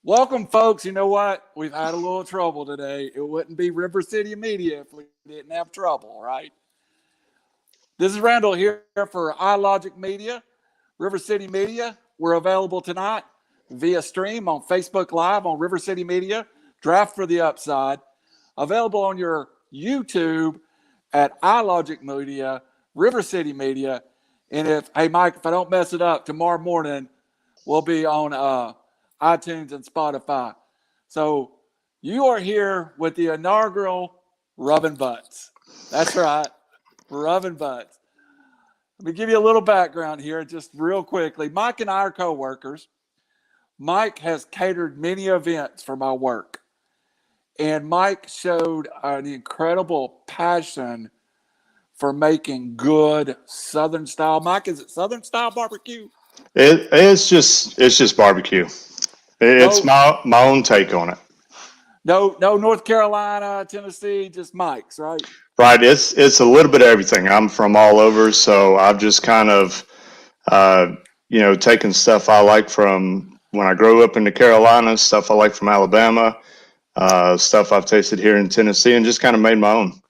Welcome, folks. You know what? We've had a little trouble today. It wouldn't be River City Media if we didn't have trouble, right? This is Randall here for iLogic Media, River City Media. We're available tonight via stream on Facebook Live on River City Media, Draft for the Upside. Available on your YouTube at iLogic Media, River City Media. And hey, Mike, if I don't mess it up, tomorrow morning we'll be on iTunes and Spotify. So you are here with the inaugural Rubbing Butts. That's right, Rubbing Butts. Let me give you a little background here just real quickly. Mike and I are co-workers. Mike has catered many events for my work. And Mike showed an incredible passion for making good Southern style. Mike, is it Southern style barbecue? It's just barbecue. It's my own take on it. No North Carolina, Tennessee, just Mike's, right? Right. It's a little bit of everything. I'm from all over, so I've just kind of taken stuff I like from when I grew up in the Carolinas, stuff I like from Alabama, stuff I've tasted here in Tennessee, and just kind of made my own.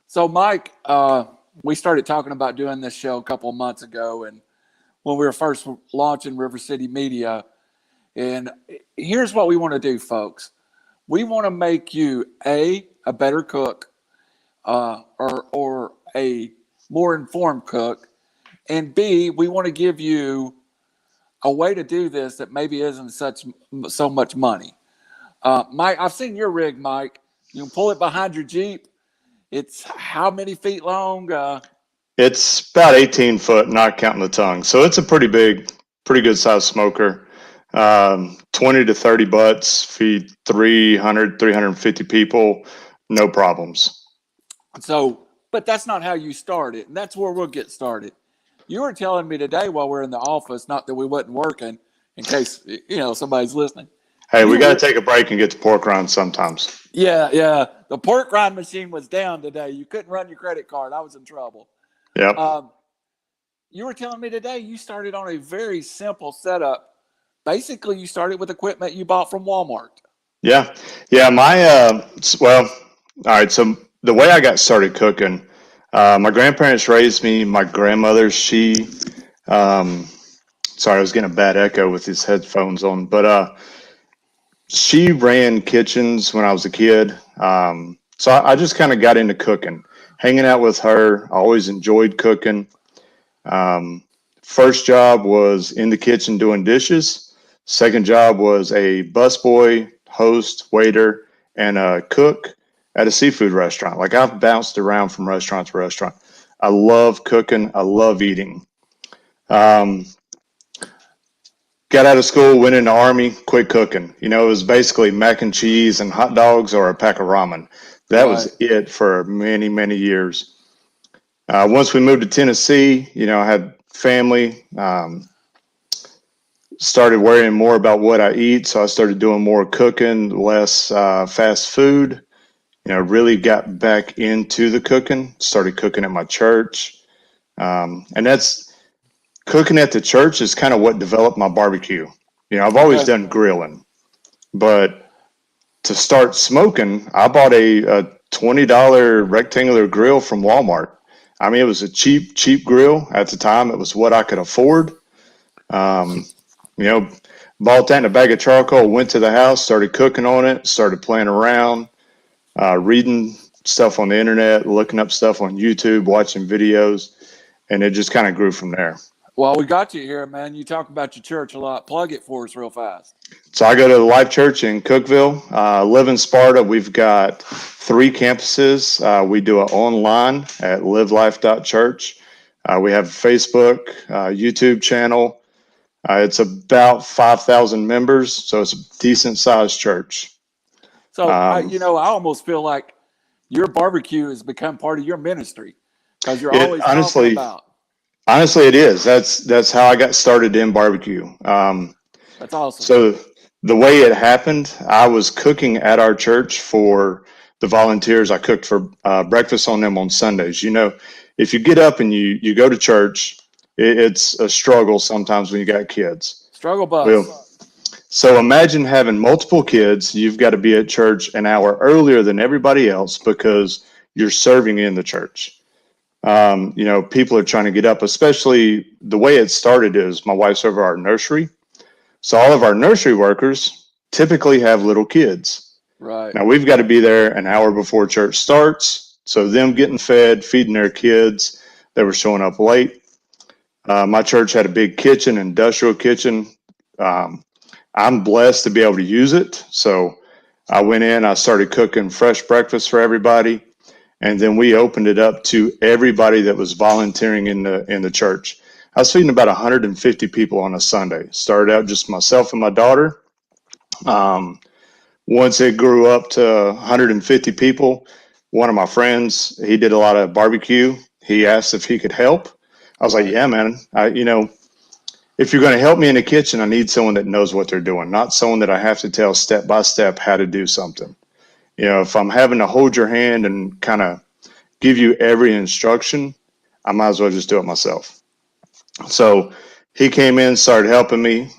So, Mike, we started talking about doing this show a couple of months ago, and when we were first launching River City Media. And here's what we want to do, folks. We want to make you a better cook, or a more informed cook, and B, we want to give you a way to do this that maybe isn't so much money. Mike, I've seen your rig, Mike. You can pull it behind your Jeep. It's how many feet long? It's about 18 foot, not counting the tongue. So it's a pretty good sized smoker. 20 to 30 butts, feed 300, 350 people, no problems. So, but that's not how you started. And that's where we'll get started. You were telling me today while we're in the office, not that we wasn't working, in case, somebody's listening. Hey, we got to take a break and get to pork rinds sometimes. Yeah. The pork rind machine was down today. You couldn't run your credit card. I was in trouble. Yep. You were telling me today you started on a very simple setup. Basically, you started with equipment you bought from Walmart. Yeah. All right. So the way I got started cooking, my grandparents raised me. My grandmother, sorry, I was getting a bad echo with these headphones on, but she ran kitchens when I was a kid. So I just kind of got into cooking, hanging out with her. I always enjoyed cooking. First job was in the kitchen doing dishes. Second job was a busboy, host, waiter, and a cook at a seafood restaurant. Like, I've bounced around from restaurant to restaurant. I love cooking. I love eating. Got out of school, went in the Army, quit cooking. It was basically mac and cheese and hot dogs or a pack of ramen. That was it for many, many years. Once we moved to Tennessee, I had family. Started worrying more about what I eat, so I started doing more cooking, less fast food. Really got back into the cooking. Started cooking at my church, and that's cooking at the church is kind of what developed my barbecue. I've always done grilling, but to start smoking, I bought a $20 rectangular grill from Walmart. I mean, it was a cheap grill at the time. It was what I could afford. Bought that in a bag of charcoal, went to the house, started cooking on it, started playing around, reading stuff on the internet, looking up stuff on YouTube, watching videos, and it just kind of grew from there. Well, we got you here, man. You talk about your church a lot. Plug it for us real fast. So I go to the Life Church in Cookeville. Live in Sparta. We've got 3 campuses. We do it online at livelife.church. We have a Facebook, YouTube channel. It's about 5,000 members, so it's a decent-sized church. So, I almost feel like your barbecue has become part of your ministry because you're always talking about. Honestly, it is. That's how I got started in barbecue. That's awesome. So the way it happened, I was cooking at our church for the volunteers. I cooked for breakfast on them on Sundays. If you get up and you go to church, it's a struggle sometimes when you got kids. Struggle bus. So imagine having multiple kids. You've got to be at church an hour earlier than everybody else because you're serving in the church. People are trying to get up, especially the way it started is my wife's over our nursery. So all of our nursery workers typically have little kids. Right. Now we've got to be there an hour before church starts. So them getting fed, feeding their kids, they were showing up late. My church had a big kitchen, industrial kitchen. I'm blessed to be able to use it. So I went in, I started cooking fresh breakfast for everybody. And then we opened it up to everybody that was volunteering in the church. I was feeding about 150 people on a Sunday. Started out just myself and my daughter. Once it grew up to 150 people, one of my friends, he did a lot of barbecue. He asked if he could help. I was like, yeah, man, if you're going to help me in the kitchen, I need someone that knows what they're doing, not someone that I have to tell step by step how to do something. If I'm having to hold your hand and kind of give you every instruction, I might as well just do it myself. So he came in, started helping me.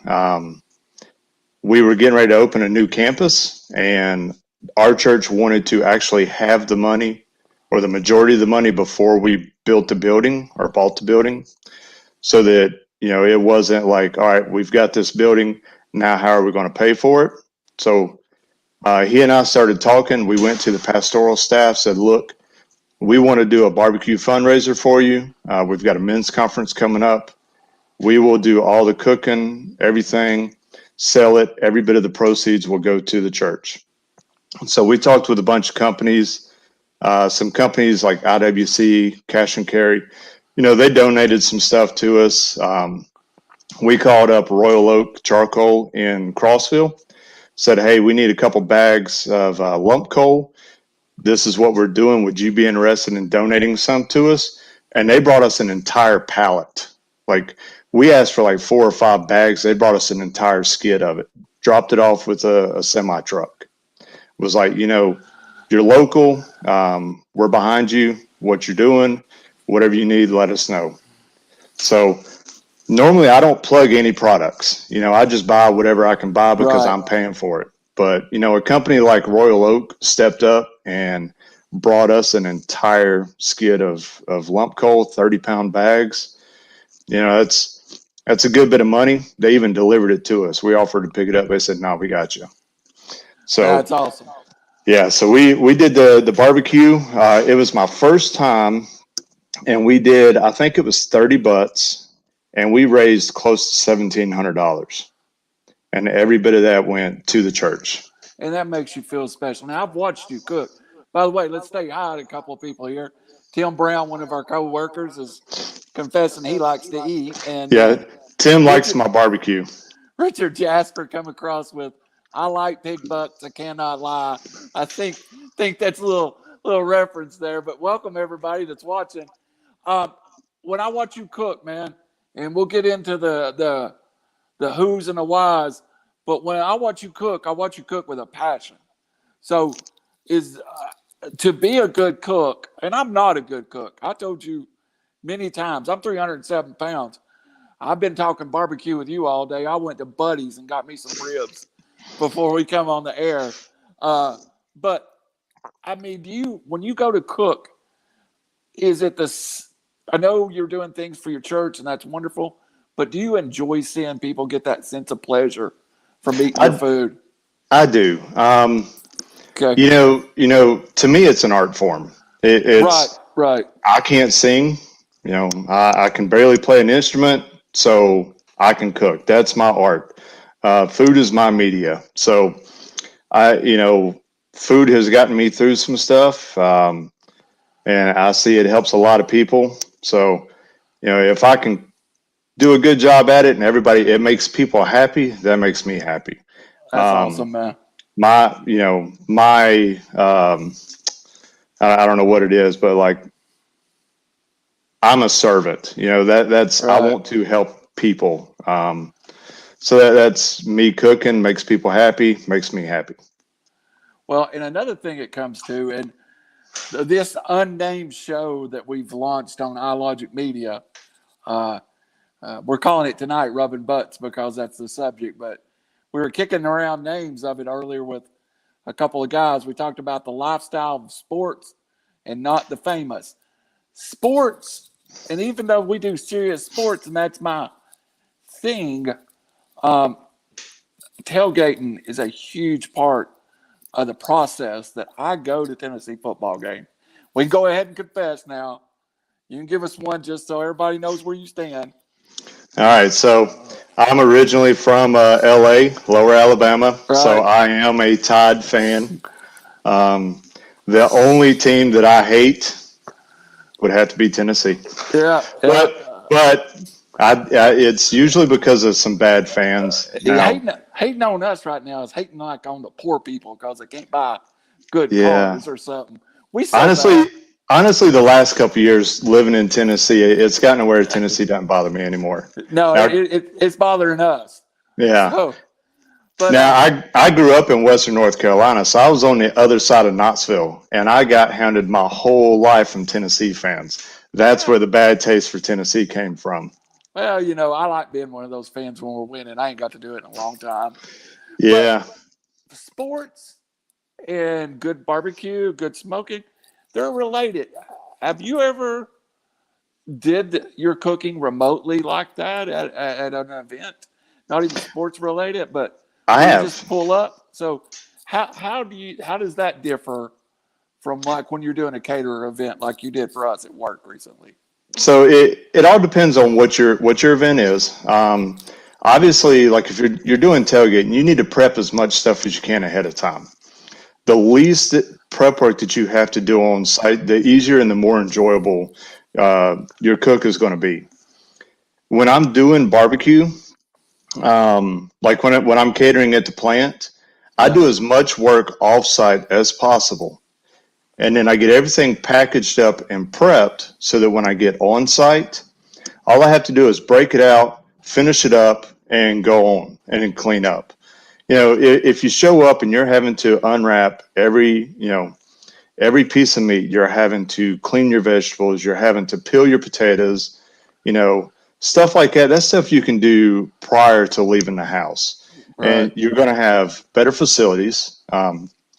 We were getting ready to open a new campus, and our church wanted to actually have the money or the majority of the money before we built the building or bought the building, so that it wasn't like, all right, we've got this building now, how are we going to pay for it? So he and I started talking. We went to the pastoral staff, said, look, we want to do a barbecue fundraiser for you. We've got a men's conference coming up. We will do all the cooking, everything, sell it. Every bit of the proceeds will go to the church. So we talked with a bunch of companies, some companies like IWC, Cash and Carry. They donated some stuff to us. We called up Royal Oak Charcoal in Crossville, said, hey, we need a couple bags of lump coal. This is what we're doing. Would you be interested in donating some to us? And they brought us an entire pallet. Like, we asked for like 4 or 5 bags. They brought us an entire skid of it, dropped it off with a semi truck. It was like, you're local. We're behind you. What you're doing, whatever you need, let us know. So normally I don't plug any products. I just buy whatever I can buy because I'm paying for it. But, a company like Royal Oak stepped up and brought us an entire skid of lump coal, 30-pound bags. That's a good bit of money. They even delivered it to us. We offered to pick it up. They said, no, we got you. So that's awesome. Yeah, so we did the barbecue. It was my first time, and we did, I think it was 30 butts, and we raised close to $1,700. And every bit of that went to the church. And that makes you feel special. Now, I've watched you cook. By the way, let's say hi to a couple of people here. Tim Brown, one of our co-workers, is confessing he likes to eat. And yeah, Tim likes my barbecue. Richard Jasper come across with, I like pig butts, I cannot lie. I think that's a little reference there. But welcome everybody that's watching. When I watch you cook, man, and we'll get into the who's and the whys, but when I watch you cook with a passion. So to be a good cook, and I'm not a good cook. I told you many times, I'm 307 pounds. I've been talking barbecue with you all day. I went to Buddy's and got me some ribs before we come on the air. But I mean, when you go to cook, is it I know you're doing things for your church and that's wonderful, but do you enjoy seeing people get that sense of pleasure from eating your food? I do. Okay. To me, it's an art form. It's right. I can't sing. I can barely play an instrument, so I can cook. That's my art. Food is my media. So food has gotten me through some stuff, and I see it helps a lot of people. So, if I can do a good job at it and it makes people happy, that makes me happy. That's awesome, man. My I don't know what it is, but like, I'm a servant. That's I want to help people. So that's me cooking, makes people happy, makes me happy. Well, and another thing it comes to, and this unnamed show that we've launched on iLogic Media, we're calling it tonight "Rubbing Butts" because that's the subject. But we were kicking around names of it earlier with a couple of guys. We talked about the lifestyle of sports and not the famous sports. And even though we do serious sports, and that's my thing, um, tailgating is a huge part of the process that I go to Tennessee football game. We can go ahead and confess now. You can give us one just so everybody knows where you stand. All right, so I'm originally from LA, Lower Alabama, so Right. I am a Tide fan. Um, the only team that I hate would have to be Tennessee, Yeah. Yeah. but it's usually because of some bad fans. Now, Hating on us right now is hating like on the poor people because they can't buy good yeah, cars or something. We so honestly, bad. honestly, the last couple of years living in Tennessee, it's gotten to where Tennessee doesn't bother me anymore. No, Now, it's bothering us. yeah. So, but Now, I grew up in Western North Carolina, so I was on the other side of Knoxville, and I got hounded my whole life from Tennessee fans. That's where the bad taste for Tennessee came from. well, I like being one of those fans when we're winning. I ain't got to do it in a long time. But Yeah. sports and good barbecue, good smoking, they're related. Have you ever did your cooking remotely like that at an event? Not even sports related, but I where you just have. pull up. So how does that differ from like when you're doing a caterer event like you did for us at work recently? So it all depends on what your event is. Obviously, like if you're doing tailgating, you need to prep as much stuff as you can ahead of time. The least prep work that you have to do on site, the easier and the more enjoyable your cook is going to be. When I'm doing barbecue, like when I'm catering at the plant, I Yeah. do as much work offsite as possible, and then I get everything packaged up and prepped so that when I get on site, all I have to do is break it out, finish it up, and go on and then clean up. If you show up and you're having to unwrap every piece of meat, you're having to clean your vegetables, you're having to peel your potatoes, you know, stuff like that. That's stuff you can do prior to leaving the house. Right. And you're going to have better facilities.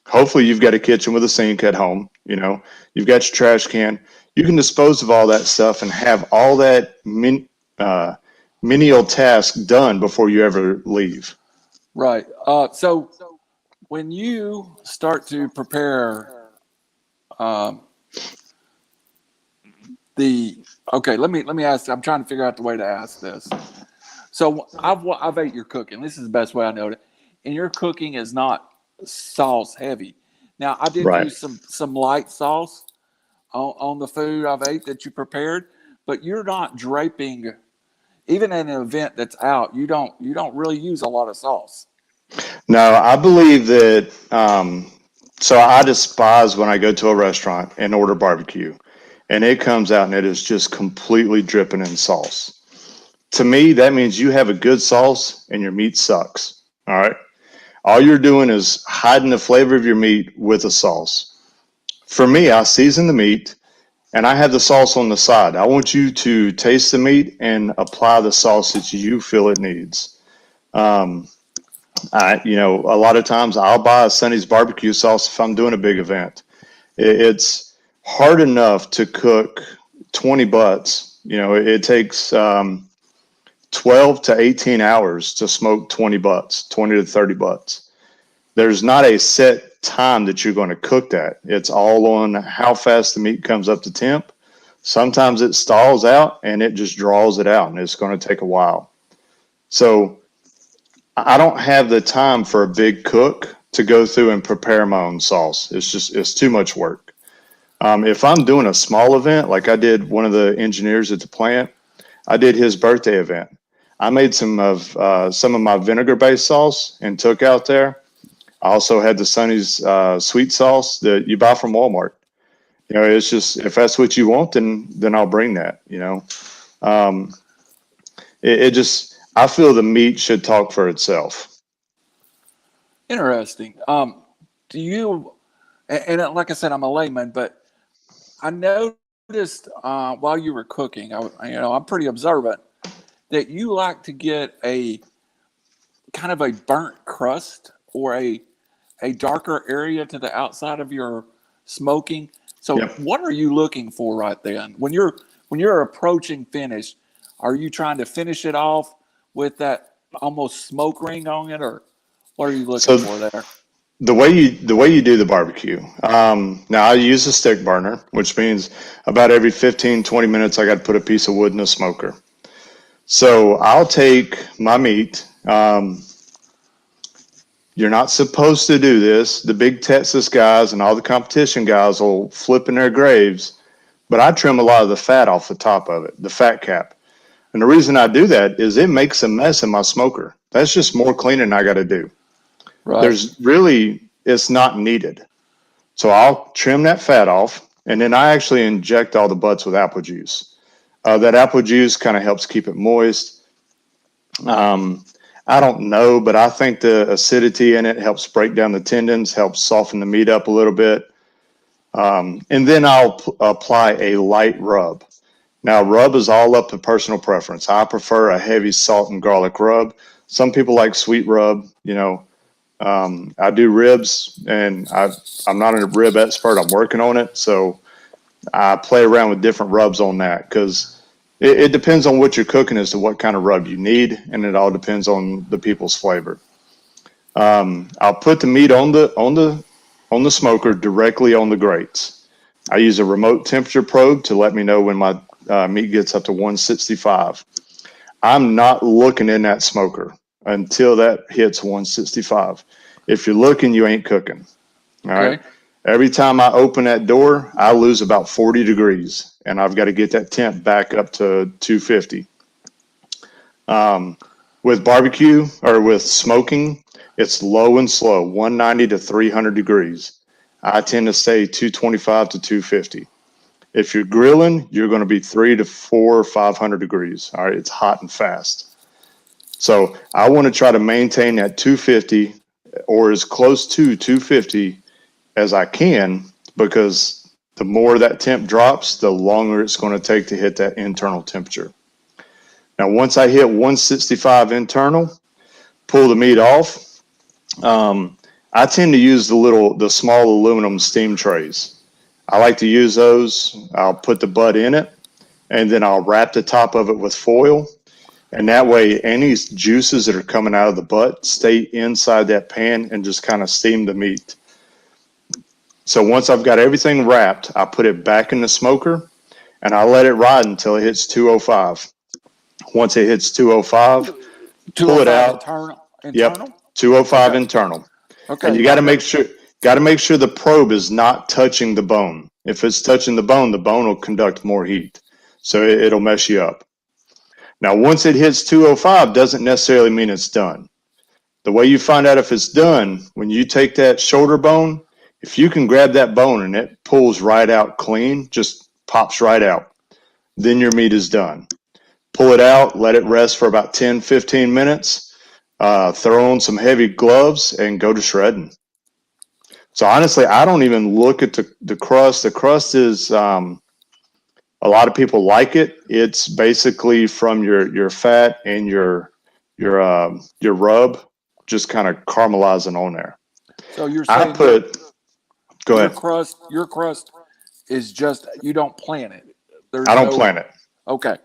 Hopefully, you've got a kitchen with a sink at home. You've got your trash can. You can dispose of all that stuff and have all that menial task done before you ever leave. Right. So when you start to prepare um, the okay, let me ask. I'm trying to figure out the way to ask this. So I've ate your cooking. This is the best way I know it. And your cooking is not sauce heavy. Now I did Right. use some light sauce on the food I've ate that you prepared, but you're not draping. Even at an event that's out, you don't really use a lot of sauce. No, I believe that. So I despise when I go to a restaurant and order barbecue, and it comes out and it is just completely dripping in sauce. To me, that means you have a good sauce and your meat sucks. All right. All you're doing is hiding the flavor of your meat with a sauce. For me, I season the meat and I have the sauce on the side. I want you to taste the meat and apply the sauce that you feel it needs. Um, a lot of times I'll buy a Sonny's barbecue sauce if I'm doing a big event. It's hard enough to cook 20 butts. It takes 12 to 18 hours to smoke 20 butts, 20 to 30 butts. There's not a set time that you're going to cook that. It's all on how fast the meat comes up to temp. Sometimes it stalls out and it just draws it out, and it's going to take a while. So I don't have the time for a big cook to go through and prepare my own sauce. It's too much work. If I'm doing a small event, like I did one of the engineers at the plant, I did his birthday event. I made some of my vinegar based sauce and took out there. I also had the Sonny's sweet sauce that you buy from Walmart. It's just if that's what you want, then I'll bring that. Um, it just I feel the meat should talk for itself. Interesting. Do you? And like I said, I'm a layman, but I noticed while you were cooking, I'm pretty observant that you like to get a kind of a burnt crust or a darker area to the outside of your smoking. So Yep. what are you looking for right then when you're approaching finish? Are you trying to finish it off with that almost smoke ring on it, or what are you looking So for there? the way you do the barbecue. Now I use a stick burner, which means about every 15-20 minutes I got to put a piece of wood in a smoker. So I'll take my meat. You're not supposed to do this. The big Texas guys and all the competition guys will flip in their graves, but I trim a lot of the fat off the top of it, the fat cap. And the reason I do that is it makes a mess in my smoker. That's just more cleaning I got to do. Right. There's really, it's not needed. So I'll trim that fat off, and then I actually inject all the butts with apple juice. That apple juice kind of helps keep it moist. Um, I don't know, but I think the acidity in it helps break down the tendons, helps soften the meat up a little bit. And then I'll apply a light rub. Now, rub is all up to personal preference. I prefer a heavy salt and garlic rub. Some people like sweet rub. I do ribs, and I'm not a rib expert. I'm working on it, so I play around with different rubs on that because it depends on what you're cooking as to what kind of rub you need, and it all depends on the people's flavor. I'll put the meat on the smoker directly on the grates. I use a remote temperature probe to let me know when my meat gets up to 165. I'm not looking in that smoker until that hits 165. If you're looking, you ain't cooking. All right. Okay. Every time I open that door, I lose about 40 degrees, and I've got to get that temp back up to 250. With barbecue or with smoking, it's low and slow, 190 to 300 degrees. I tend to stay 225 to 250. If you're grilling, you're going to be 3 to 4 or 500 degrees. All right, it's hot and fast. So I want to try to maintain that 250 or as close to 250 as I can, because the more that temp drops, the longer it's going to take to hit that internal temperature. Now, once I hit 165 internal, pull the meat off. I tend to use the small aluminum steam trays. I like to use those. I'll put the butt in it, and then I'll wrap the top of it with foil. And that way, any juices that are coming out of the butt stay inside that pan and just kind of steam the meat. So once I've got everything wrapped, I put it back in the smoker and I let it ride until it hits 205. Once it hits 205, pull it 205 out. internal. Yep, Internal. 205 Okay. internal. And Okay. you got to make sure the probe is not touching the bone. If it's touching the bone will conduct more heat. So it'll mess you up. Now, once it hits 205 doesn't necessarily mean it's done. The way you find out if it's done, when you take that shoulder bone, if you can grab that bone and it pulls right out clean, just pops right out, then your meat is done. Pull it out, let it rest for about 10-15 minutes, throw on some heavy gloves, and go to shredding. So honestly, I don't even look at the crust. The crust is, a lot of people like it. It's basically from your fat and your rub, just kind of caramelizing on there. So you're I saying put, go ahead. your crust is just you don't plan it. I There's don't no. plan it. Okay.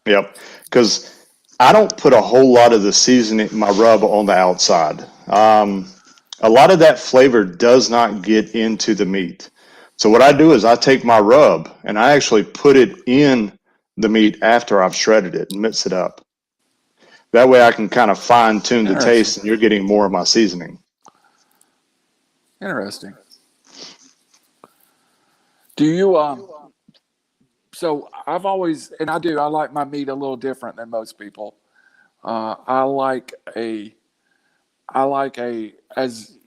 Yep. Because I don't put a whole lot of the seasoning, my rub on the outside. A lot of that flavor does not get into the meat. So what I do is I take my rub and I actually put it in the meat after I've shredded it and mix it up. That way I can kind of fine tune the Interesting. taste and you're getting more of my seasoning. Interesting. Do you So I've always, and I like my meat a little different than most people. Uh, I like a I like a as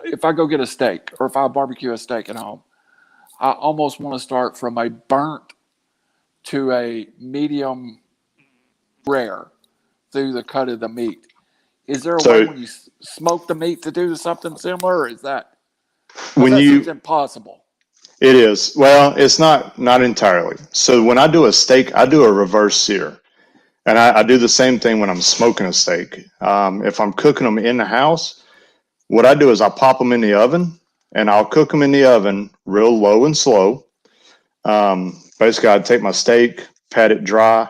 if I go get a steak or if I barbecue a steak at home, I almost want to start from a burnt to a medium rare through the cut of the meat. Is there a way So when you smoke the meat to do something similar, or is that because when that seems you, impossible? it is, well, it's not entirely. So when I do a steak, I do a reverse sear. And I do the same thing when I'm smoking a steak. If I'm cooking them in the house, what I do is I pop them in the oven, and I'll cook them in the oven real low and slow. Basically, I'd take my steak, pat it dry,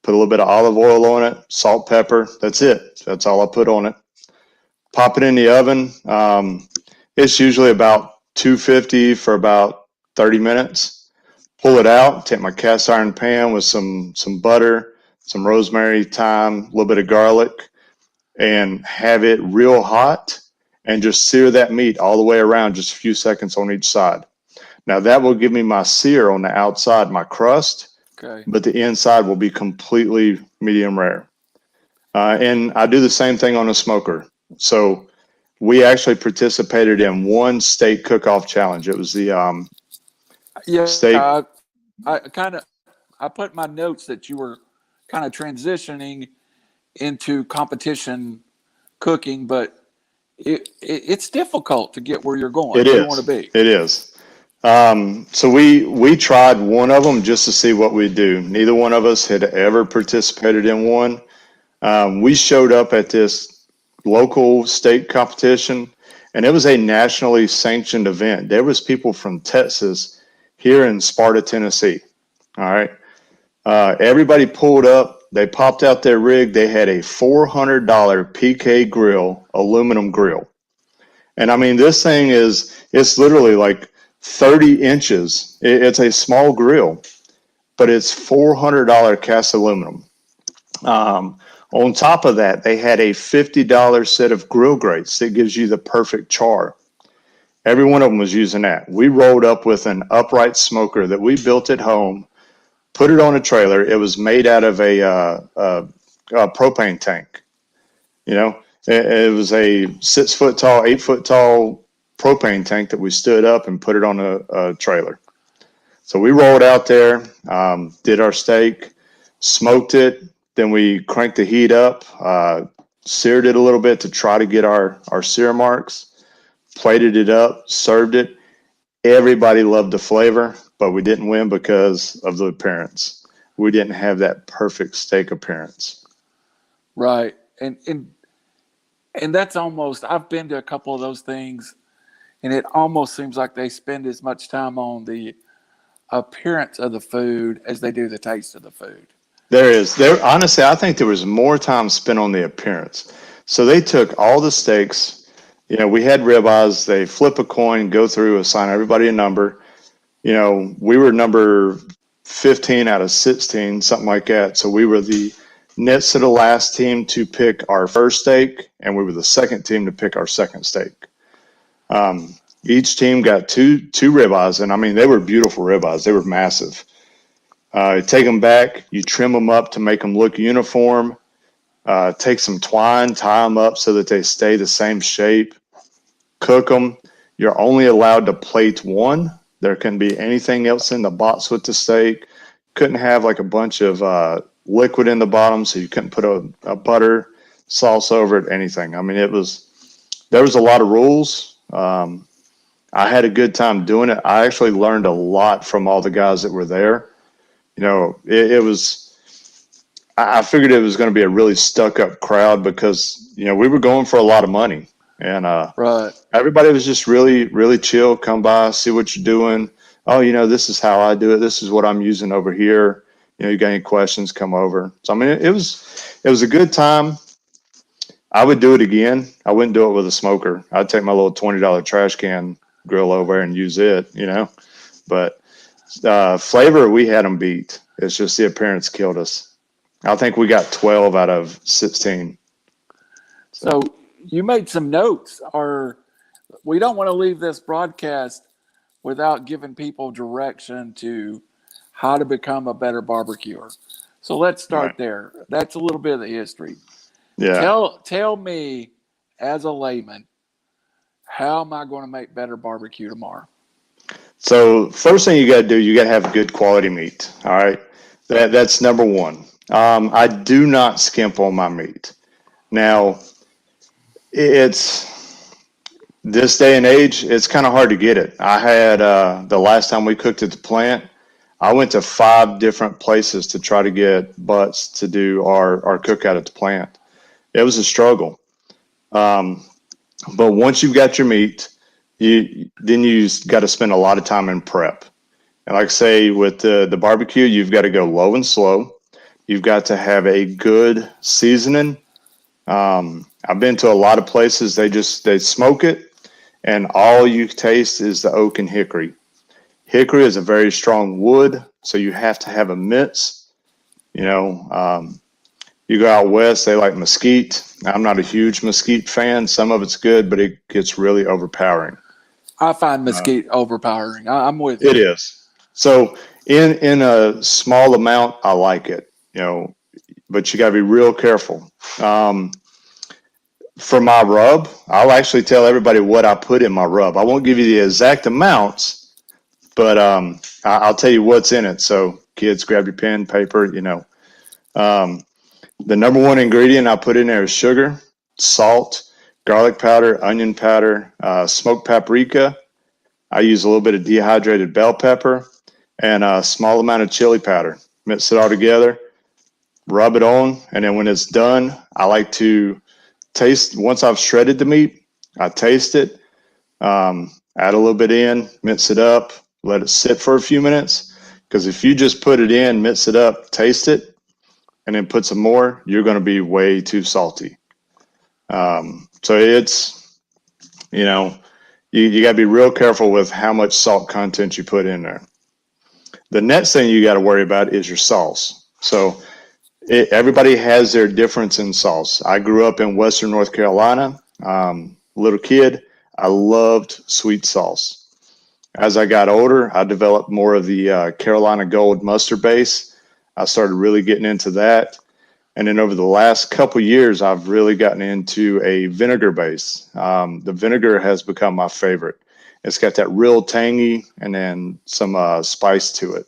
put a little bit of olive oil on it, salt, pepper. That's it. That's all I put on it. Pop it in the oven. It's usually about 250 for about 30 minutes. Pull it out, take my cast iron pan with some butter, some rosemary, thyme, a little bit of garlic, and have it real hot and just sear that meat all the way around, just a few seconds on each side. Now that will give me my sear on the outside, my crust, Okay. but the inside will be completely medium rare. And I do the same thing on a smoker. So we actually participated in one steak cook-off challenge. It was the Yeah, steak. I put my notes that you were kind of transitioning into competition cooking, but it's difficult to get where you're going, It where you want to is. be. It is. So we tried one of them just to see what we'd do. Neither one of us had ever participated in one. We showed up at this local state competition, and it was a nationally sanctioned event. There was people from Texas here in Sparta, Tennessee. All right. Everybody pulled up. They popped out their rig. They had a $400 PK grill, aluminum grill. And I mean, this thing it's literally like 30 inches. It's a small grill, but it's $400 cast aluminum. On top of that, they had a $50 set of grill grates that gives you the perfect char. Every one of them was using that. We rolled up with an upright smoker that we built at home, put it on a trailer. It was made out of a propane tank. You know, it was a 6 foot tall, 8 foot tall propane tank that we stood up and put it on a trailer. So we rolled out there, did our steak, smoked it. Then we cranked the heat up, seared it a little bit to try to get our sear marks, plated it up, served it. Everybody loved the flavor, but we didn't win because of the appearance. We didn't have that perfect steak appearance. Right. And that's almost, I've been to a couple of those things, and it almost seems like they spend as much time on the appearance of the food as they do the taste of the food. There honestly, I think there was more time spent on the appearance. So they took all the steaks. You know, we had ribeyes. They flip a coin, go through, assign everybody a number. You know, we were number 15 out of 16, something like that. So we were the next to the last team to pick our first steak, and we were the second team to pick our second steak. Each team got two ribeyes, and I mean they were beautiful ribeyes. They were massive. You take them back, you trim them up to make them look uniform. Take some twine, tie them up so that they stay the same shape. Cook them. You're only allowed to plate one. There can be anything else in the box with the steak. Couldn't have like a bunch of liquid in the bottom, so you couldn't put a butter sauce over it. Anything. I mean, there was a lot of rules. I had a good time doing it. I actually learned a lot from all the guys that were there. You know, it was. I figured it was going to be a really stuck up crowd because you know we were going for a lot of money, and Right. everybody was just really really chill. Come by, see what you're doing. Oh, you know, this is how I do it. This is what I'm using over here. You know, you got any questions? Come over. So I mean, it was a good time. I would do it again. I wouldn't do it with a smoker. I'd take my little $20 trash can grill over and use it. You know, but flavor we had them beat. It's just the appearance killed us. I think we got 12 out of 16. So So you made some notes, or we don't want to leave this broadcast without giving people direction to how to become a better barbecuer. So let's right, start there. That's a little bit of the history. yeah. Tell me, as a layman, how am I going to make better barbecue tomorrow? So first thing you got to do, you got to have good quality meat. All right, that's number one. I do not skimp on my meat. Now it's this day and age, it's kind of hard to get it. I had the last time we cooked at the plant, I went to 5 different places to try to get butts to do our cookout at the plant. It was a struggle. Um, but once you've got your meat, you got to spend a lot of time in prep. And like I say, with the barbecue, you've got to go low and slow. You've got to have a good seasoning. I've been to a lot of places, they smoke it, and all you taste is the oak and hickory. Hickory is a very strong wood, so you have to have a mix. You know, you go out west, they like mesquite. I'm not a huge mesquite fan. Some of it's good, but it gets really overpowering. I find mesquite overpowering. I'm with It you. is. So in a small amount, I like it. You know, but you got to be real careful. Um, for my rub, I'll actually tell everybody what I put in my rub. I won't give you the exact amounts, but I'll tell you what's in it. So kids, grab your pen, paper. You know, um, the number one ingredient I put in there is sugar, salt, garlic powder, onion powder, smoked paprika. I use a little bit of dehydrated bell pepper and a small amount of chili powder. Mix it all together, rub it on, and then when it's done, I like to taste. Once I've shredded the meat, I taste it, add a little bit in, mix it up, let it sit for a few minutes. Because if you just put it in, mix it up, taste it, and then put some more, you're going to be way too salty. So it's, you know, you got to be real careful with how much salt content you put in there. The next thing you got to worry about is your sauce. So everybody has their difference in sauce. I grew up in Western North Carolina. Little kid, I loved sweet sauce. As I got older, I developed more of the Carolina Gold mustard base. I started really getting into that. And then over the last couple years, I've really gotten into a vinegar base. The vinegar has become my favorite. It's got that real tangy and then some spice to it.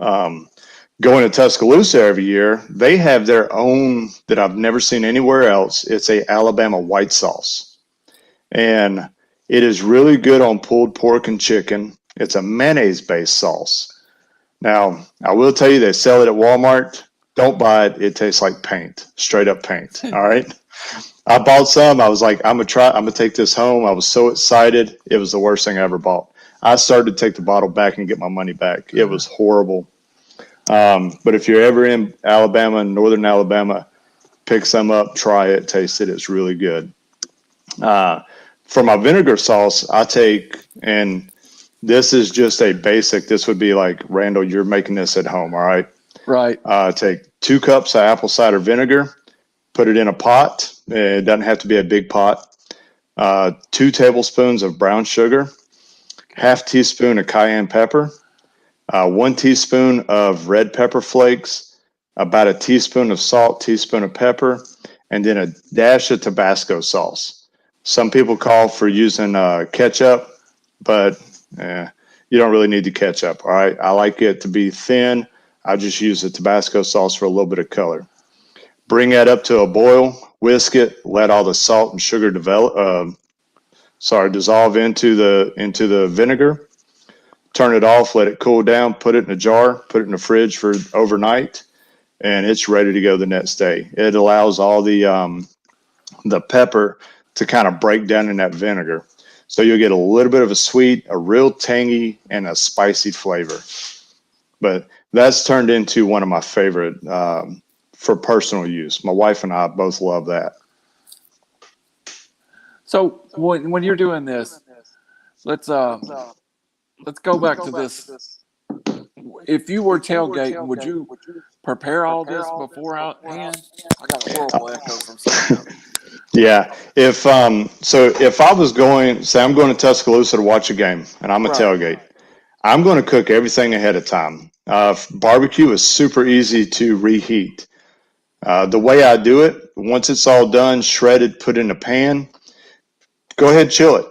Um, Going to Tuscaloosa every year, they have their own that I've never seen anywhere else. It's a Alabama white sauce, and it is really good on pulled pork and chicken. It's a mayonnaise-based sauce. Now, I will tell you, they sell it at Walmart. Don't buy it. It tastes like paint, straight up paint. All right. I bought some. I was like, I'm gonna try. I'm gonna take this home. I was so excited. It was the worst thing I ever bought. I started to take the bottle back and get my money back. It was horrible. But if you're ever in Alabama, northern Alabama, pick some up, try it, taste it. It's really good. Uh, for my vinegar sauce, I take, and this is just a basic, this would be like, Randall, you're making this at home, all right? Right. Take 2 cups of apple cider vinegar, put it in a pot. It doesn't have to be a big pot. 2 tablespoons of brown sugar, half teaspoon of cayenne pepper, 1 teaspoon of red pepper flakes, about a teaspoon of salt, teaspoon of pepper, and then a dash of Tabasco sauce. Some people call for using ketchup, but you don't really need the ketchup. All right, I like it to be thin. I just use the Tabasco sauce for a little bit of color. Bring that up to a boil, whisk it, let all the salt and sugar dissolve into the vinegar. Turn it off, let it cool down, put it in a jar, put it in the fridge for overnight, and it's ready to go the next day. It allows all the pepper to kind of break down in that vinegar. So you'll get a little bit of a sweet, a real tangy, and a spicy flavor. But that's turned into one of my favorite for personal use. My wife and I both love that. So when you're doing this, let's let's go back to this. If you were tailgating, would you prepare all this beforehand? I got a horrible echo from something. Yeah. If I was going, say I'm going to Tuscaloosa to watch a game and I'm a Right. tailgate, I'm going to cook everything ahead of time. Barbecue is super easy to reheat. The way I do it, once it's all done, shredded, put in a pan, go ahead, chill it.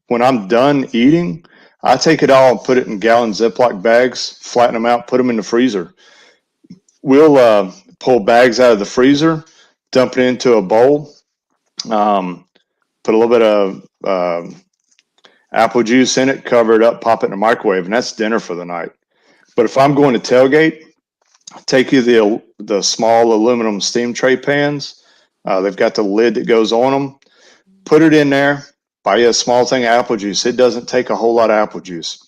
When I'm done eating, I take it all and put it in gallon Ziploc bags, flatten them out, put them in the freezer. We'll pull bags out of the freezer, dump it into a bowl, put a little bit of apple juice in it, cover it up, pop it in the microwave, and that's dinner for the night. But if I'm going to tailgate, take you the small aluminum steam tray pans. They've got the lid that goes on them. Put it in there. Buy you a small thing of apple juice. It doesn't take a whole lot of apple juice.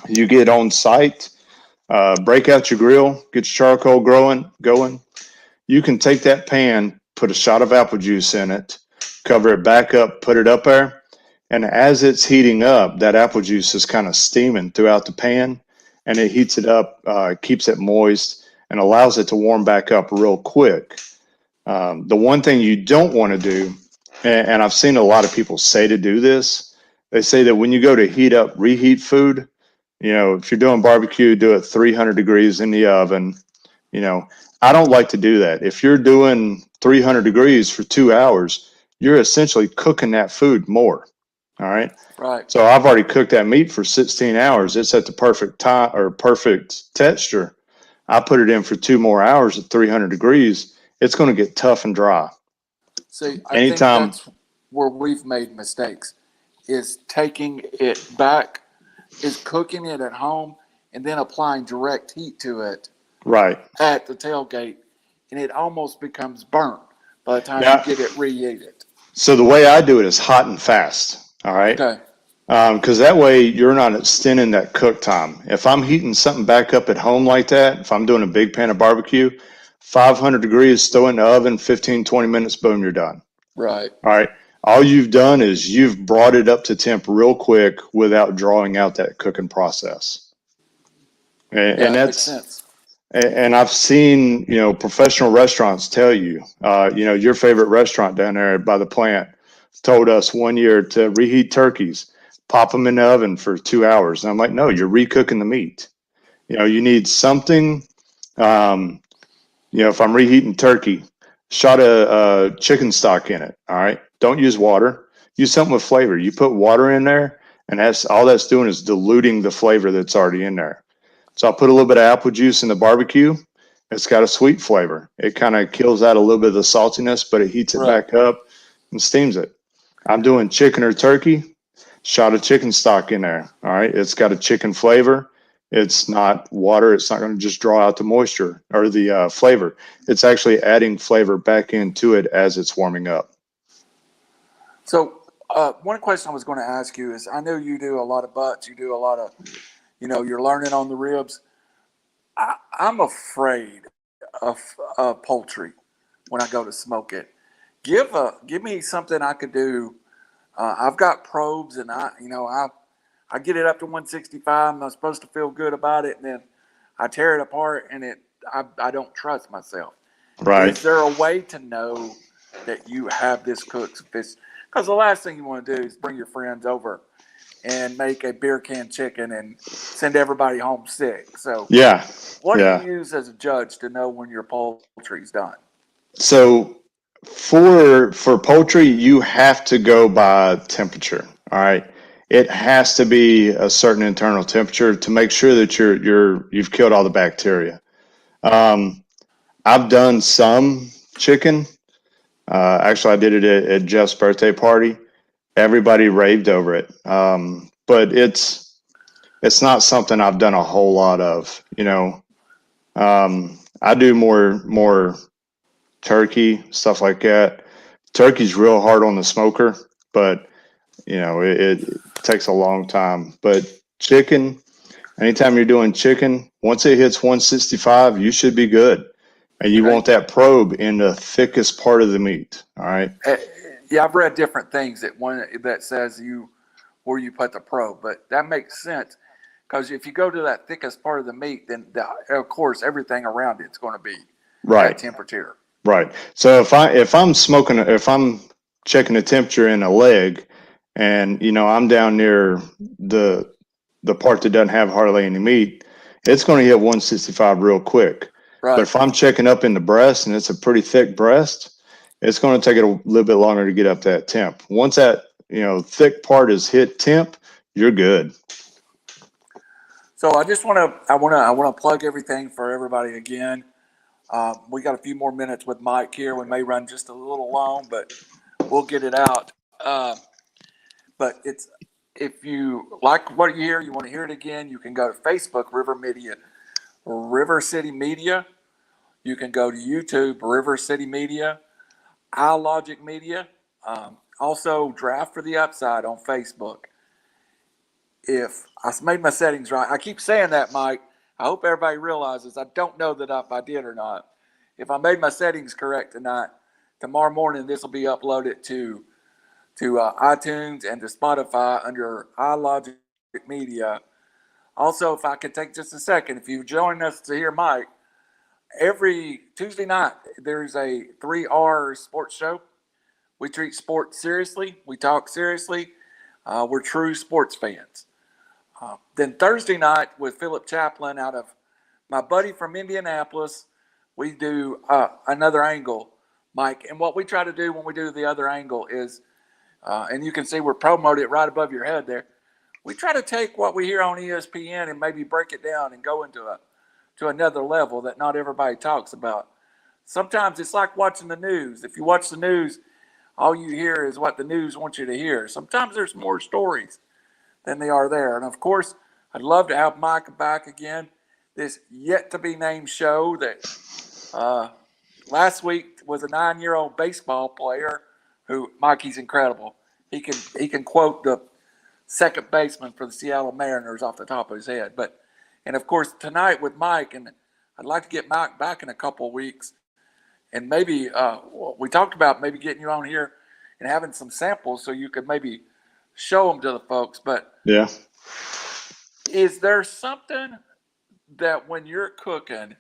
You get on site, break out your grill, get your charcoal going. You can take that pan, put a shot of apple juice in it, cover it back up, put it up there. And as it's heating up, that apple juice is kind of steaming throughout the pan, and it heats it up, keeps it moist, and allows it to warm back up real quick. The one thing you don't want to do, and I've seen a lot of people say to do this, they say that when you go to reheat food, if you're doing barbecue, do it 300 degrees in the oven. You know, I don't like to do that. If you're doing 300 degrees for 2 hours, you're essentially cooking that food more. All right. Right. So I've already cooked that meat for 16 hours. It's at the perfect time or perfect texture. I put it in for 2 more hours at 300 degrees. It's going to get tough and dry. See, I think Anytime, that's where we've made mistakes, is taking it back, is cooking it at home and then applying direct heat to it right. at the tailgate, and it almost becomes burnt by the time you Now, get it reheated. so the way I do it is hot and fast. All right. Okay. Because that way you're not extending that cook time. If I'm heating something back up at home like that, if I'm doing a big pan of barbecue, 500 degrees, throw it in the oven, 15, 20 minutes, boom, you're done. Right. All right. All you've done is you've brought it up to temp real quick without drawing out that cooking process. Yeah, And it makes that's, sense. and I've seen, professional restaurants tell you, your favorite restaurant down there by the plant told us one year to reheat turkeys, pop them in the oven for 2 hours. And I'm like, no, you're recooking the meat. You need something. Um, if I'm reheating turkey, shot a chicken stock in it. All right. Don't use water. Use something with flavor. You put water in there, and that's doing is diluting the flavor that's already in there. So I put a little bit of apple juice in the barbecue. It's got a sweet flavor. It kind of kills out a little bit of the saltiness, but it heats it Right. back up and steams it. I'm doing chicken or turkey, shot of chicken stock in there. All right. It's got a chicken flavor. It's not water. It's not going to just draw out the moisture or the flavor. It's actually adding flavor back into it as it's warming up. So, one question I was going to ask you is, I know you do a lot of butts, you do a lot of, you're learning on the ribs. I'm afraid of poultry when I go to smoke it. Give me something I could do. I've got probes, and I get it up to 165. And I'm supposed to feel good about it, and then I tear it apart, and I don't trust myself. Right. Is there a way to know that you have this cooked fish? Because the last thing you want to do is bring your friends over and make a beer can chicken and send everybody home sick. So, Yeah. what do you Yeah. use as a judge to know when your poultry's done? So for poultry, you have to go by temperature. All right. It has to be a certain internal temperature to make sure that you've killed all the bacteria. Um, I've done some chicken. Actually, I did it at Jeff's birthday party. Everybody raved over it. But it's not something I've done a whole lot of. I do more turkey, stuff like that. Turkey's real hard on the smoker, but it takes a long time. But chicken, anytime you're doing chicken, once it hits 165, you should be good. And you Okay. want that probe in the thickest part of the meat. All right. Uh, yeah, I've read different things that says where you put the probe, but that makes sense because if you go to that thickest part of the meat, then of course everything around it's going to be at Right. temperature. Right. So if I'm checking the temperature in a leg, and I'm down near the the part that doesn't have hardly any meat, it's going to hit 165 real quick. But Right. if I'm checking up in the breast and it's a pretty thick breast, it's going to take it a little bit longer to get up that temp. Once that thick part is hit temp, you're good. So I want to plug everything for everybody again. We got a few more minutes with Mike here. We may run just a little long, but we'll get it out. But If you like what you hear, you want to hear it again, you can go to Facebook, River City Media. You can go to YouTube, River City Media, iLogic Media. Also, Draft for the Upside on Facebook. If I made my settings right, I keep saying that, Mike. I hope everybody realizes I don't know that if I did or not. If I made my settings correct tonight, tomorrow morning this will be uploaded to iTunes and to Spotify under iLogic Media. Also, if I could take just a second, if you join us to hear Mike, every Tuesday night there's a 3R sports show. We treat sports seriously. We talk seriously. We're true sports fans. Then Thursday night with Philip Chaplin out of my buddy from Indianapolis, we do another angle, Mike. And what we try to do when we do the other angle is, and you can see we're promoting it right above your head there. We try to take what we hear on ESPN and maybe break it down and go to another level that not everybody talks about. Sometimes it's like watching the news. If you watch the news, all you hear is what the news wants you to hear. Sometimes there's more stories than they are there. And of course, I'd love to have Mike back again. This yet to be named show that last week was a 9-year-old baseball player who, Mike, he's incredible. He can quote the second baseman for the Seattle Mariners off the top of his head. And of course tonight with Mike, and I'd like to get Mike back in a couple of weeks, and maybe we talked about maybe getting you on here and having some samples so you could maybe show them to the folks. But Yeah. is there something that when you're cooking,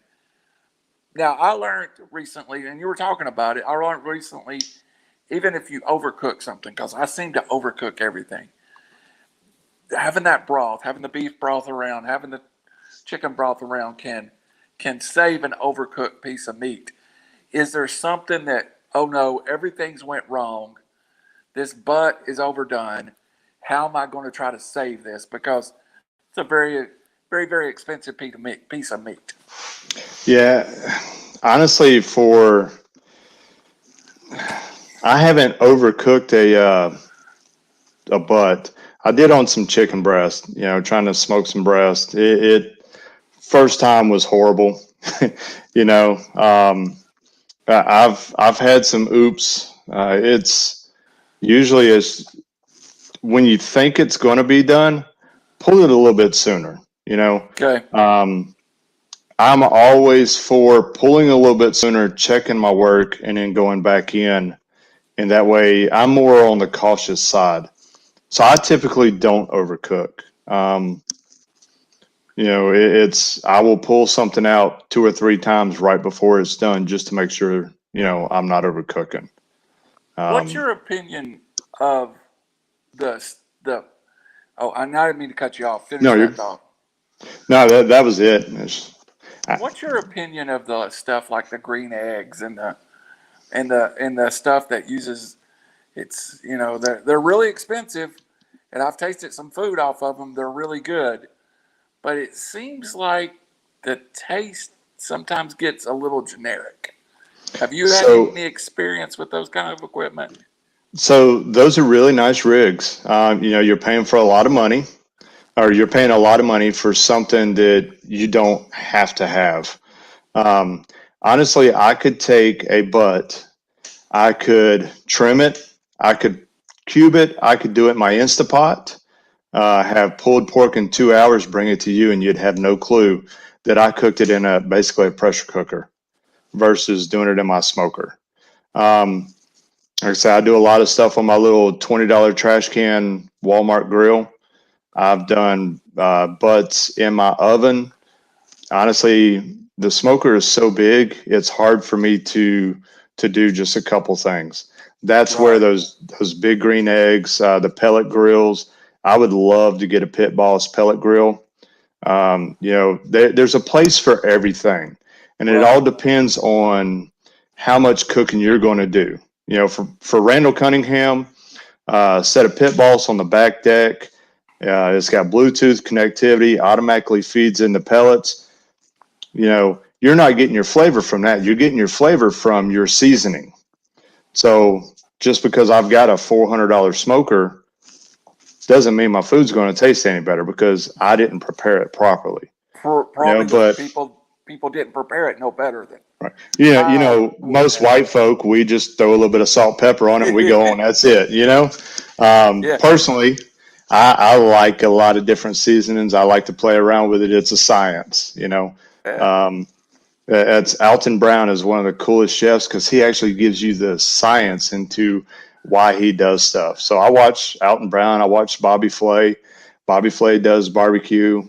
now I learned recently, and you were talking about it, I learned recently, even if you overcook something, because I seem to overcook everything, having that broth, having the beef broth around, having the chicken broth around can save an overcooked piece of meat. Is there something that, oh no, everything's went wrong, this butt is overdone, how am I going to try to save this? Because it's a very, very, very expensive piece of meat. Yeah. Honestly, I haven't overcooked a butt. I did on some chicken breast, trying to smoke some breast. It first time was horrible. you know, um, I've had some oops. It's usually is when you think it's going to be done, pull it a little bit sooner. Okay. I'm always for pulling a little bit sooner, checking my work, and then going back in. And that way I'm more on the cautious side. So I typically don't overcook. I will pull something out 2 or 3 times right before it's done just to make sure, I'm not overcooking. What's Um, your opinion of the oh, I didn't mean to cut you off. Finish no, that thought. no, that was it. What's your opinion of the stuff like the green eggs and the stuff that uses they're really expensive, and I've tasted some food off of them. They're really good, but it seems like the taste sometimes gets a little generic. Have you had So, any experience with those kind of equipment? so those are really nice rigs. You're paying for a lot of money, or you're paying a lot of money for something that you don't have to have. Um, Honestly, I could take a butt, I could trim it, I could cube it, I could do it in my Instapot, have pulled pork in 2 hours, bring it to you, and you'd have no clue that I cooked it in basically a pressure cooker versus doing it in my smoker. Um, like I said, I do a lot of stuff on my little $20 trash can Walmart grill. I've done butts in my oven. Honestly, the smoker is so big, it's hard for me to do just a couple things. That's where Right. those big green eggs, the pellet grills. I would love to get a Pit Boss pellet grill. There's a place for everything, and it all Right. depends on how much cooking you're going to do. For Randall Cunningham, set a Pit Boss on the back deck. It's got Bluetooth connectivity, automatically feeds in the pellets. You're not getting your flavor from that. You're getting your flavor from your seasoning. So just because I've got a $400 smoker, doesn't mean my food's going to taste any better because I didn't prepare it properly. Probably the But people didn't prepare it no better than right. Yeah, I would most have. white folk, we just throw a little bit of salt, pepper on it, and we go on. That's it. Yeah, Personally, I like a lot of different seasonings. I like to play around with it. It's a science. yeah. Um, It's Alton Brown is one of the coolest chefs because he actually gives you the science into why he does stuff. So I watch Alton Brown. I watch Bobby Flay. Bobby Flay does barbecue.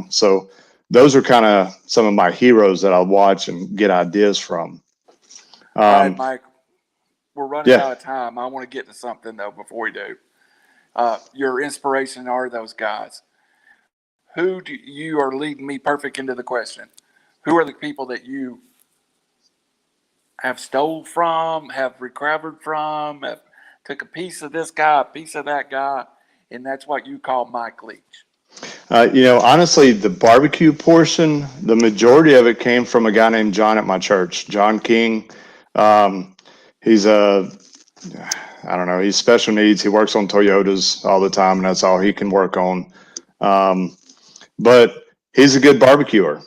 So those are kind of some of my heroes that I watch and get ideas from. All right, Um, Mike. We're running yeah. out of time. I want to get to something though before we do. Your inspiration are those guys. Who do you are leading me perfect into the question? Who are the people that you have stole from, have recovered from, have took a piece of this guy, a piece of that guy, and that's what you call Mike Leach? Honestly, the barbecue portion, the majority of it came from a guy named John at my church, John King. Um, he's I don't know, he's special needs. He works on Toyotas all the time, and that's all he can work on. Um, but he's a good barbecuer.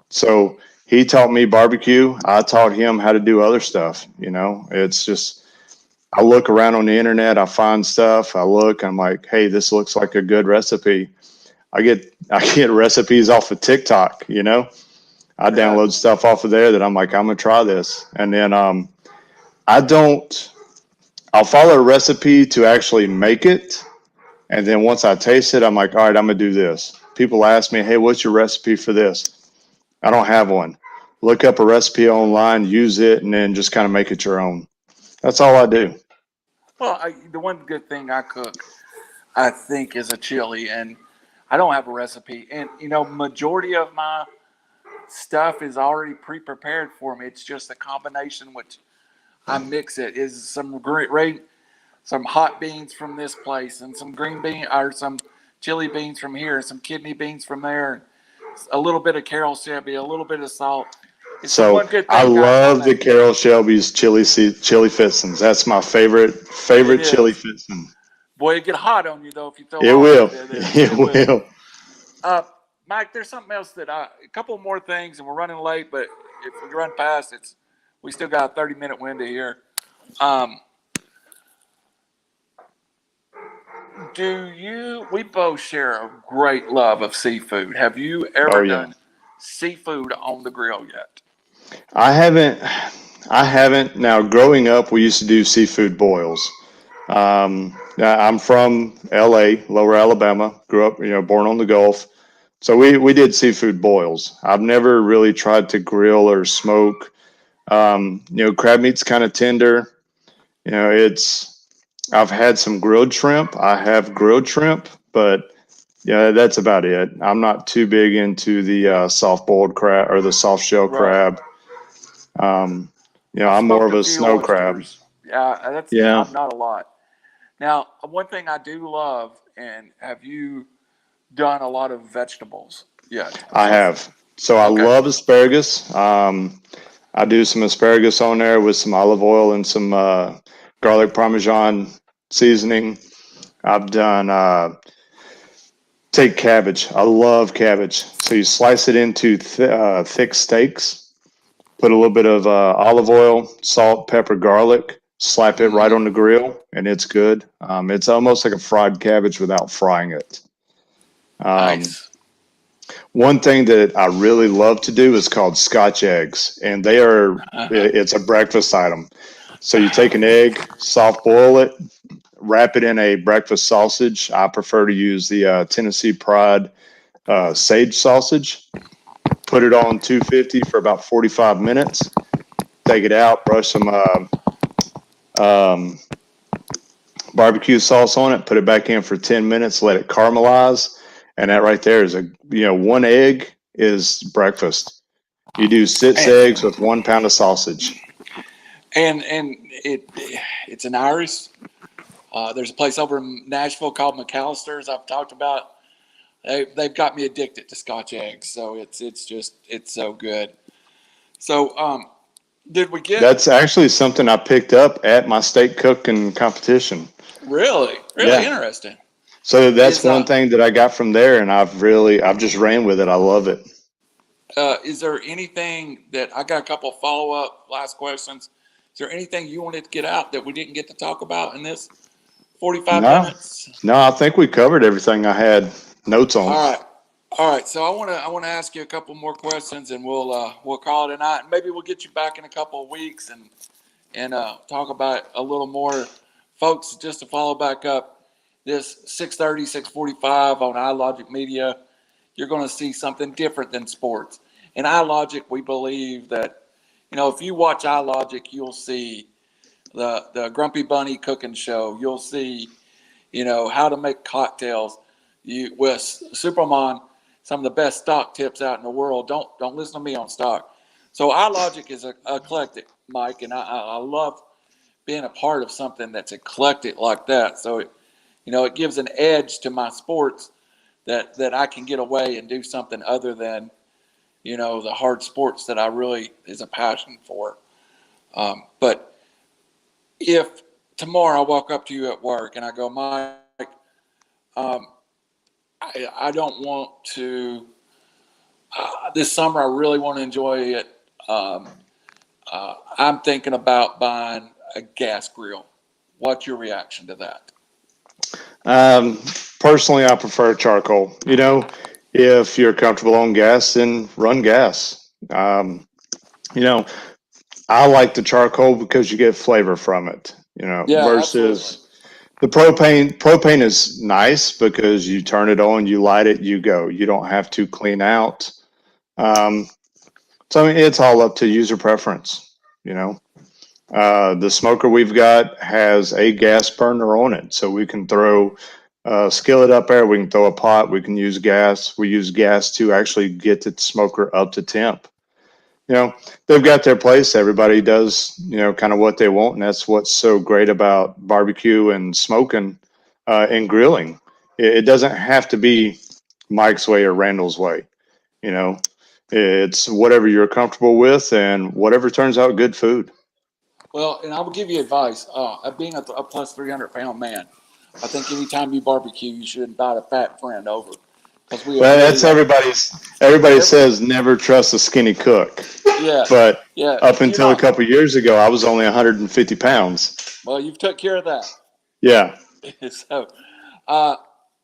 So he taught me barbecue. I taught him how to do other stuff. It's just, I look around on the internet, I find stuff, I'm like, hey, this looks like a good recipe. I get recipes off of TikTok. I Yeah. download stuff off of there that I'm like, I'm gonna try this. And then I don't I'll follow a recipe to actually make it. And then once I taste it, I'm like, all right, I'm gonna do this. People ask me, hey, what's your recipe for this? I don't have one. Look up a recipe online, use it, and then just kind of make it your own. That's all I do. Well, the one good thing I cook, I think, is a chili, and I don't have a recipe. And majority of my stuff is already pre-prepared for me. It's just a combination which I mix it. Is some great some hot beans from this place, and some green bean or some chili beans from here, and some kidney beans from there, a little bit of Carol Shelby, a little bit of salt. It's the So one good I thing I love the make. Carol Shelby's chili fixins. That's my It favorite chili is. fixin. Boy, it get hot on you though if you throw It all will. that in there. It It will. will. Uh, Mike, there's something else a couple more things, and we're running late, but if we run past, we still got a 30-minute window here. Um, we both share a great love of seafood. Have you ever Oh yeah. done seafood on the grill yet? I haven't. I haven't. Now, growing up, we used to do seafood boils. I'm from LA, Lower Alabama. Grew up, born on the Gulf. So we did seafood boils. I've never really tried to grill or smoke. Crab meat's kind of tender. It's. I've had some grilled shrimp. I have grilled shrimp, but yeah, that's about it. I'm not too big into the soft boiled crab or the soft shell Right. crab. Um, I've I'm more smoked of a a few snow crab. oysters. Yeah, Yeah, I'm not a lot. Now, one thing I do love, and have you done a lot of vegetables yet on I seafood? have. So I Okay. love asparagus. I do some asparagus on there with some olive oil and some garlic parmesan seasoning. I've done take cabbage. I love cabbage. So you slice it into thick steaks. Put a little bit of olive oil, salt, pepper, garlic. Slap it right Mm-hmm. on the grill, and it's good. It's almost like a fried cabbage without frying it. Um, Nice. One thing that I really love to do is called Scotch eggs, and it's a breakfast item. So you take an egg, soft boil it, wrap it in a breakfast sausage. I prefer to use the Tennessee Pride sage sausage. Put it on 250 for about 45 minutes. Take it out, brush some um, barbecue sauce on it, put it back in for 10 minutes, let it caramelize. And that right there is one egg is breakfast. You do six and eggs with 1 pound of sausage. and it's an Irish. There's a place over in Nashville called McAllister's. I've talked about. They've got me addicted to Scotch eggs. So it's so good. So did we get That's actually something I picked up at my steak cooking competition. really Yeah. interesting? So that's Is one thing that I got from there, and I've just ran with it. I love it. is there anything that I got a couple follow up last questions? Is there anything you wanted to get out that we didn't get to talk about in this 45 No, minutes? no, I think we covered everything I had notes on. All right. All right, so I want to ask you a couple more questions, and we'll call it a night. And maybe we'll get you back in a couple of weeks and talk about a little more, folks. Just to follow back up, this 6:30, 6:45 on iLogic Media, you're going to see something different than sports. In iLogic, we believe that if you watch iLogic, you'll see the Grumpy Bunny cooking show. You'll see how to make cocktails. You with Superman, some of the best stock tips out in the world. Don't listen to me on stock. So iLogic is eclectic, Mike, and I love being a part of something that's eclectic like that. So it gives an edge to my sports that I can get away and do something other than the hard sports that I really is a passion for. But if tomorrow I walk up to you at work and I go, Mike, um, I don't want to. This summer, I really want to enjoy it. I'm thinking about buying a gas grill. What's your reaction to that? Um, Personally, I prefer charcoal. If you're comfortable on gas, then run gas. You know, I like the charcoal because you get flavor from it. Yeah, absolutely. Versus the propane. Propane is nice because you turn it on, you light it, you go. You don't have to clean out. Um, so I mean, it's all up to user preference. You know. The smoker we've got has a gas burner on it, so we can throw a skillet up there. We can throw a pot. We can use gas. We use gas to actually get the smoker up to temp. They've got their place. Everybody does, kind of what they want, and that's what's so great about barbecue and smoking and grilling. It doesn't have to be Mike's way or Randall's way. You know, it's whatever you're comfortable with and whatever turns out good food. Well, and I will give you advice. Being a plus 300-pound man, I think anytime you barbecue, you should invite a fat friend over because we have Well, that's really, everybody every, says never trust a skinny cook. yeah, But yeah. up You're until a not. couple of years ago, I was only 150 pounds. Well, you've took care of that. Yeah. So, uh,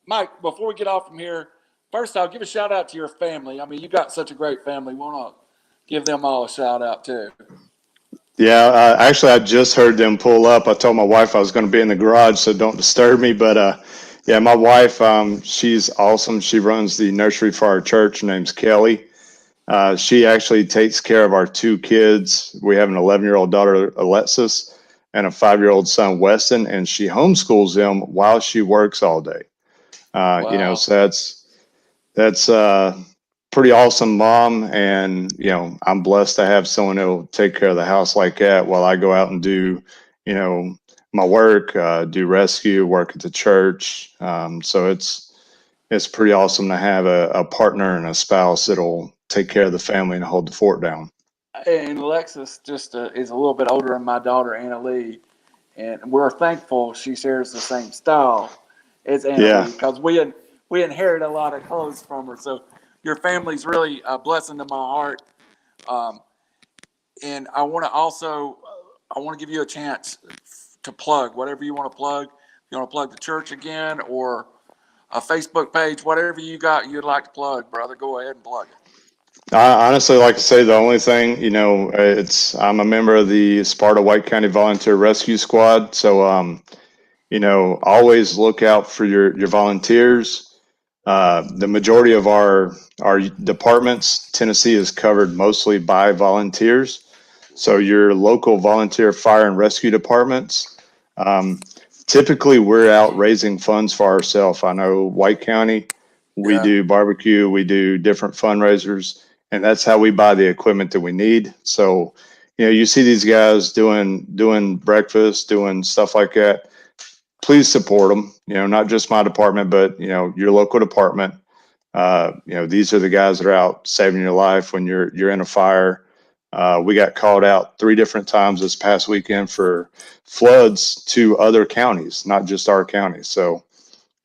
Mike, before we get off from here, first I'll give a shout out to your family. I mean, you got such a great family. We want to give them all a shout out too. Yeah. Actually, I just heard them pull up. I told my wife I was going to be in the garage, so don't disturb me. But yeah, my wife, she's awesome. She runs the nursery for our church. Her name's Kelly. She actually takes care of our two kids. We have an 11-year-old daughter, Alexis, and a 5-year-old son, Weston, and she homeschools them while she works all day. Wow. So that's pretty awesome, mom. And I'm blessed to have someone who'll take care of the house like that while I go out and do, you know, my work, do rescue, work at the church. So it's pretty awesome to have a partner and a spouse that'll take care of the family and hold the fort down. And Alexis just is a little bit older than my daughter Anna Lee, and we're thankful she shares the same style as Anna Yeah. Lee because we inherit a lot of clothes from her. So your family's really a blessing to my heart. Um, and I want to give you a chance to plug whatever you want to plug. If you want to plug the church again or a Facebook page, whatever you got you'd like to plug, brother, go ahead and plug it. I honestly like to say the only thing, it's I'm a member of the Sparta White County Volunteer Rescue Squad. So, always look out for your volunteers. The majority of our departments, Tennessee is covered mostly by volunteers. So your local volunteer fire and rescue departments, um, typically we're out raising funds for ourselves. I know White County, we Yeah. do barbecue, we do different fundraisers, and that's how we buy the equipment that we need. So, you see these guys doing breakfast, doing stuff like that. Please support them. Not just my department, but your local department. These are the guys that are out saving your life when you're in a fire. We got called out 3 different times this past weekend for floods to other counties, not just our county. So,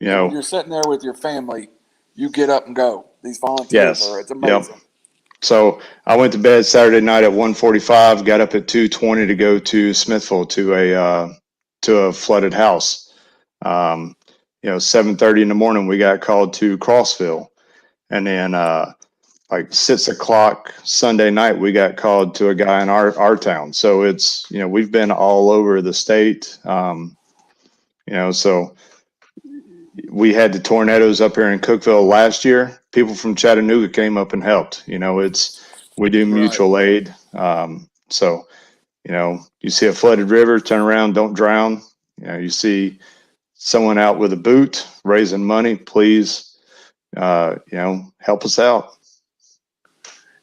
you And when know, you're sitting there with your family, you get up and go. These volunteers yes, are, it's yep. amazing. So I went to bed Saturday night at 1:45, got up at 2:20 to go to Smithville to a flooded house. 7:30 in the morning we got called to Crossville, and then like 6 o'clock Sunday night we got called to a guy in our town. So it's we've been all over the state. So we had the tornadoes up here in Cookeville last year. People from Chattanooga came up and helped. We do Right. mutual aid. So you see a flooded river, turn around, don't drown. You see someone out with a boot raising money, please, help us out.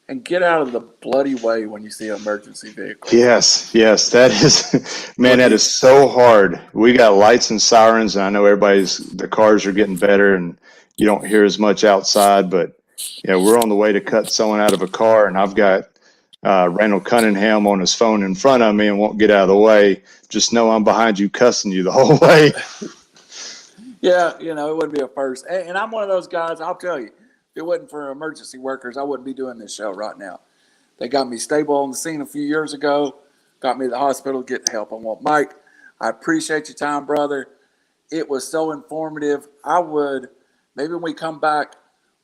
And get out of the bloody way when you see emergency vehicles. Yes, that is, man, that is Please. so hard. We got lights and sirens, and I know the cars are getting better and you don't hear as much outside, but we're on the way to cut someone out of a car, and I've got Randall Cunningham on his phone in front of me and won't get out of the way. Just know I'm behind you cussing you the whole way. Yeah, it wouldn't be a first. And I'm one of those guys, I'll tell you, if it wasn't for emergency workers, I wouldn't be doing this show right now. They got me stable on the scene a few years ago, got me to the hospital to get the help I want. Mike, I appreciate your time, brother. It was so informative. Maybe when we come back,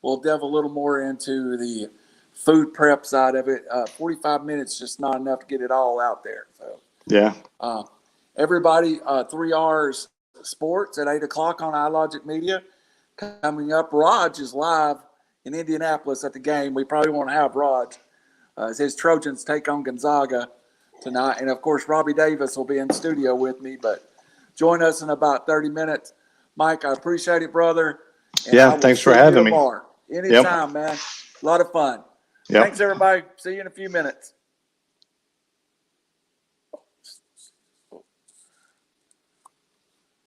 we'll delve a little more into the food prep side of it. 45 minutes just not enough to get it all out there. So, Yeah. everybody, 3R's Sports at 8 o'clock on iLogic Media. Coming up, Raj is live in Indianapolis at the game. We probably won't have Raj as his Trojans take on Gonzaga tonight. And, of course, Robbie Davis will be in studio with me. But join us in about 30 minutes. Mike, I appreciate it, brother. And Yeah, I will thanks for see you having me. tomorrow. Yep. Anytime, man. A lot of fun. Yep. Thanks, everybody. See you in a few minutes.